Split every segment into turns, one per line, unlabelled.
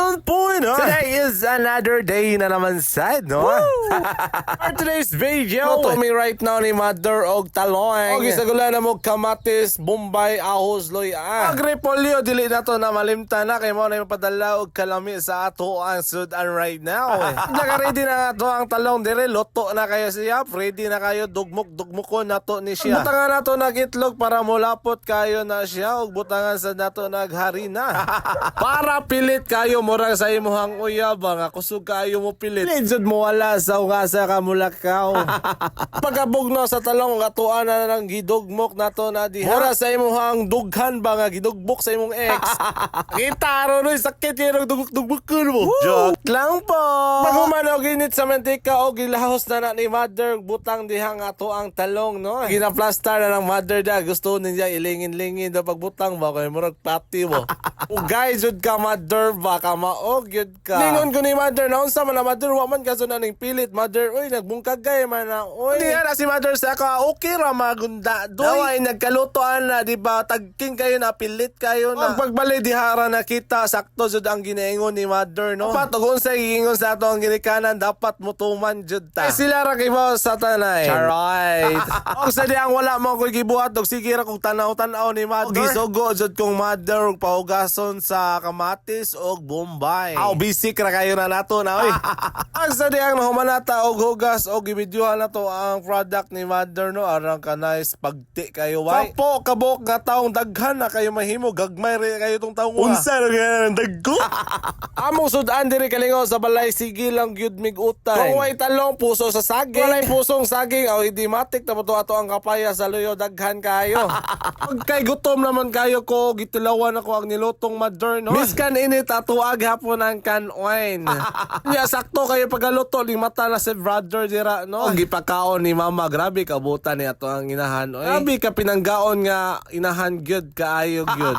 on point, huh?
Today is another day na naman sad, no?
For today's video,
Luto mi right now ni Mother og talong.
og isagula na mo kamatis, bombay, ahos, loya.
Ang repolyo, dili na to na malimta na kay mo na yung padala og kalami sa ato ang sudan right now. Naka-ready na nga to ang talong dire, luto na kayo siya, ready na kayo, dugmok-dugmukon na to ni siya. Butangan na to nagitlog para mulapot kayo na siya og butangan sa nato nagharina. Para pilit kayo murag sa imuhang uyab nga kusog kayo mo pilit. Lidzod mo wala sa ungasa ka mulakaw. Pagkabugno sa talong atuan na ng gidugmok nato na diha. Mura sa imuhang dughan ba nga gidugbok sa imong ex. Kita ro no sakit yung dugmok mo. Joke lang po. Paghumanog init sa mantika o gilahos na ni Mother butang diha nga ato ang talong no. Ginaplastar na ng Mother da gusto niya ilingin-lingin do pagbutang ba kay murag pati mo. Ugay jud ka Mother ba ka maog jud ka. Lingon ko ni Mother na unsa man na Mother wa man ka ning pilit Mother oy nagbungkag kay man na oy. Di na si Mother sa ka okay ra magunda doy. Daway nagkalutoan na di ba tagking kayo na pilit kayo na. Pagbali dihara na kita sakto jud ang ginaingon ni Mother no. Patugon sa giingon sa ato ang ginikanan dapat mutuman jud ta. Sila ra kay mo sa tanay. Right. Og sa diang wala mo ko gibuhat og sige ra kog tanaw-tanaw ni Mother. Gisugo jud kong Mother og pahugason sa kamatis og bombay. Aw bisik ra kayo na nato na oy. Ang sa diang nahumanata og hugas og gibidyohan na to ang product ni Mother no arang ka nice pagti kayo way. Papo kabok nga taong daghan na kayo mahimo gagmay ra kayo tong taong unsa ra nga dagko. Among sudan diri kalingaw sa balay sige lang gyud mig utay. Kung way talong puso sa saging. Walay pusong saging aw hindi matik na to ato ang kapaya sa luyo daghan kayo. Pag kay gutom naman kayo ko gitilawan ako ang nilutong Mother no. Miskan init atuag hapon ang wine. Nya sakto kayo pagaluto ning mata na si brother dira no. Gipakaon ni mama grabe kabutan ni ato ang inahan. Oy. Grabe ka pinanggaon nga inahan gyud kaayo gyud.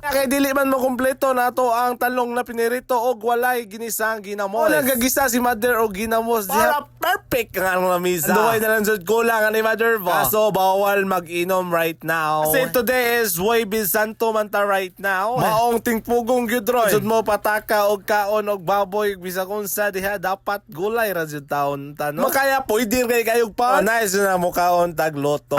Kay dili man mo kumpleto nato ang talong na pinirito og walay ginisang ginamos. Wala gagisa si Mother og ginamos diha. Perfect nga ang lamisa. Duway na lang jud kulang ni Mother ba. Kaso bawal mag-inom right now. Kasi today is Huwebes Santo man ta right now. Maong tingpugong gyud ron. Jud mo pataka og kaon og baboy bisag unsa diha dapat gulay ra jud taon ta no. Makaya pwede kay kayog pa. Nice na mo kaon tag loto.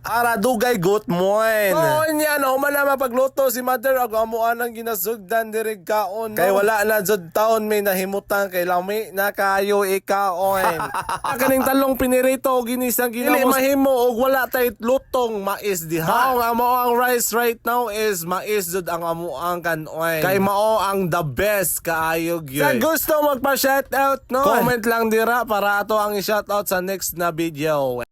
Para dugay gut moin. Oo nya no man na mapagluto si Mother og amuan ang ginasugdan diri kaon. Kay wala na jud taon may nahimutang kay lami na kayo ikaon. Kaning talong pinirito og ginisang ginamos. Dili mahimo og wala tay lutong mais diha. Ang amo ang rice right now is mais jud ang amo ang kanoy. Kay mao ang the best kaayog yun. Sa gusto magpa-shoutout no. Comment lang dira para ato ang i-shoutout sa next na video.